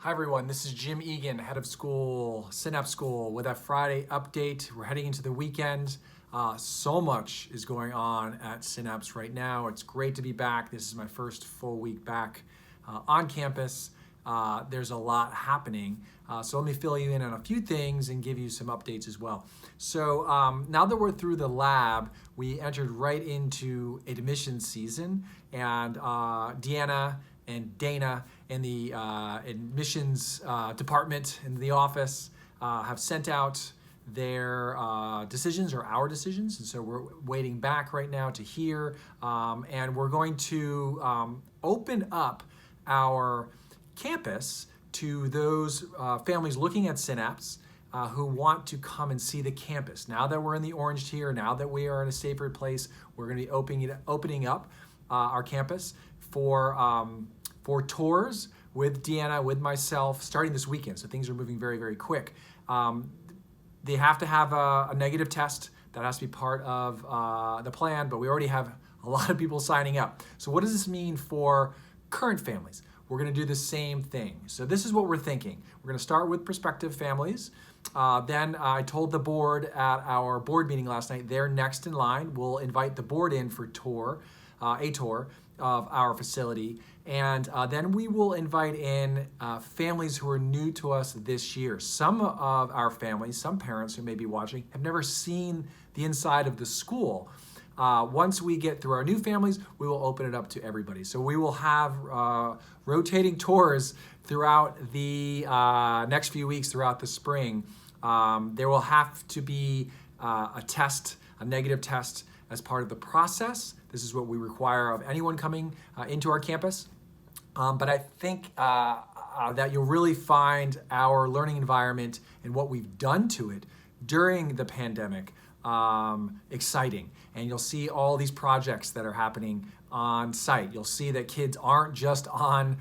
Hi everyone, this is Jim Egan, head of school, Synapse School, with a Friday update. We're heading into the weekend. So much is going on at Synapse right now. It's great to be back. This is my first full week back on campus. There's a lot happening. So let me fill you in on a few things and give you some updates as well. So now that we're through the lab, we entered right into admissions season, and Deanna and Dana in the admissions department in the office have sent out their decisions, or our decisions, and so we're waiting back right now to hear, and we're going to open up our campus to those families looking at Synapse who want to come and see the campus. Now that we're in the orange tier, now that we are in a safer place, we're going to be opening up our campus for tours with Deanna, with myself, starting this weekend. So things are moving very, very quick. They have to have a negative test. That has to be part of the plan, but we already have a lot of people signing up. So what does this mean for current families? We're gonna do the same thing. So this is what we're thinking. We're gonna start with prospective families. Then I told the board at our board meeting last night, they're next in line. We'll invite the board in for a tour of our facility. And then we will invite in families who are new to us this year. Some of our families, some parents who may be watching, have never seen the inside of the school. Once we get through our new families, we will open it up to everybody. So we will have rotating tours throughout the next few weeks, throughout the spring. There will have to be a test, a negative test, as part of the process. This is what we require of anyone coming into our campus. But I think that you'll really find our learning environment and what we've done to it during the pandemic exciting. And you'll see all these projects that are happening on site. You'll see that kids aren't just on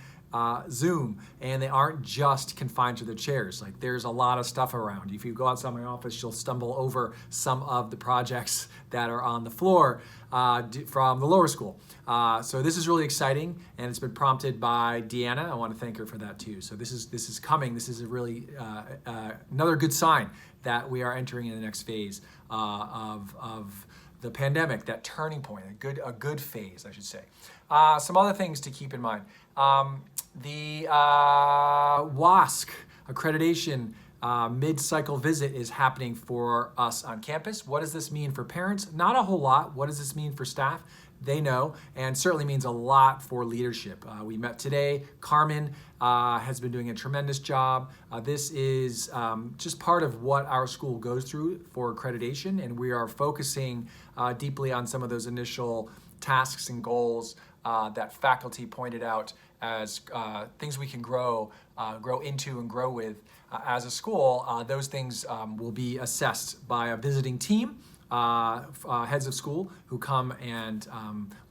Zoom, and they aren't just confined to their chairs. Like, there's a lot of stuff around. If you go outside my office, you'll stumble over some of the projects that are on the floor from the lower school. So this is really exciting, and it's been prompted by Deanna. I want to thank her for that too. So this is coming. This is a really another good sign that we are entering in the next phase of the pandemic, that turning point, a good phase, I should say. Some other things to keep in mind. The WASC accreditation mid-cycle visit is happening for us on campus. What does this mean for parents? Not a whole lot. What does this mean for staff? They know, and certainly means a lot for leadership. We met today. Carmen has been doing a tremendous job. This is just part of what our school goes through for accreditation, and we are focusing deeply on some of those initial tasks and goals that faculty pointed out as things we can grow into and grow with as a school. Those things will be assessed by a visiting team, heads of school, who come and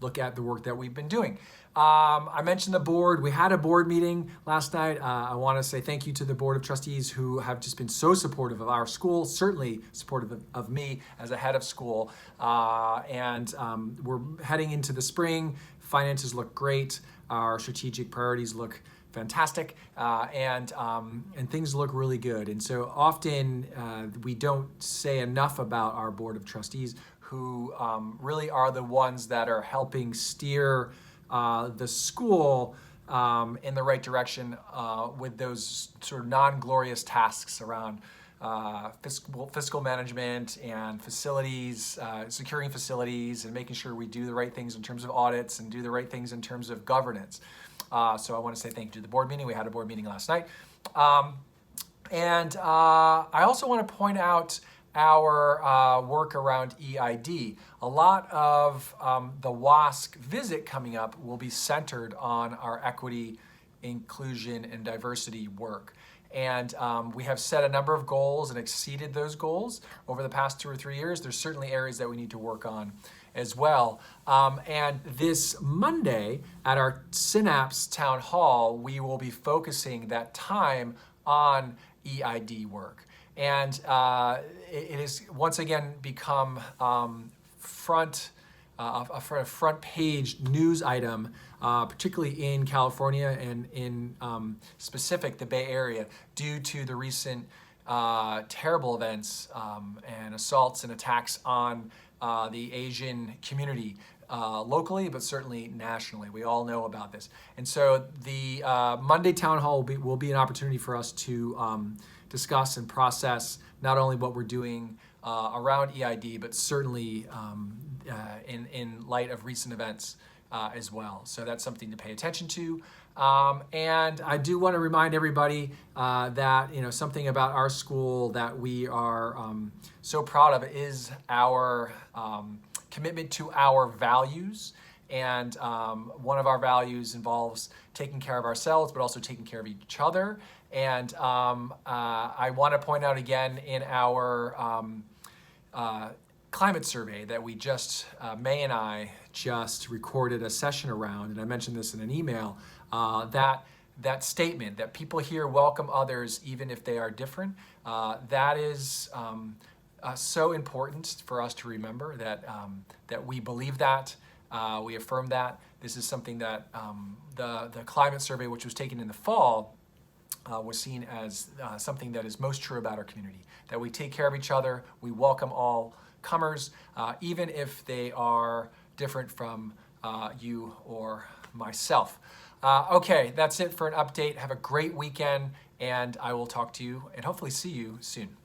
look at the work that we've been doing. I mentioned the board. We had a board meeting last night. I want to say thank you to the Board of Trustees, who have just been so supportive of our school, certainly supportive of me as a head of school. And we're heading into the spring. Finances look great. Our strategic priorities look fantastic, and things look really good. And so often we don't say enough about our Board of Trustees, who really are the ones that are helping steer the school in the right direction with those sort of non-glorious tasks around fiscal management and facilities, securing facilities, and making sure we do the right things in terms of audits and do the right things in terms of governance. So I want to say thank you to the board meeting. We had a board meeting last night. And I also want to point out our work around EID. A lot of the WASC visit coming up will be centered on our equity, inclusion, and diversity work. And we have set a number of goals and exceeded those goals over the past 2 or 3 years. There's certainly areas that we need to work on as well. And this Monday at our Synapse Town Hall, we will be focusing that time on EID work. And it has once again become front a front page news item, particularly in California and in specific the Bay Area, due to the recent terrible events and assaults and attacks on the Asian community locally, but certainly nationally. We all know about this. And so the Monday town hall will be an opportunity for us to discuss and process not only what we're doing around EID, but certainly in light of recent events as well. So that's something to pay attention to. And I do want to remind everybody that something about our school that we are so proud of is our commitment to our values. And one of our values involves taking care of ourselves, but also taking care of each other. And I want to point out again in our climate survey that we just, May and I just recorded a session around, and I mentioned this in an email, that statement that people here welcome others even if they are different, that is so important for us to remember that we believe that, we affirm that. This is something that the climate survey, which was taken in the fall, was seen as something that is most true about our community, that we take care of each other, we welcome all comers, even if they are different from you or myself. Okay, that's it for an update. Have a great weekend, and I will talk to you and hopefully see you soon.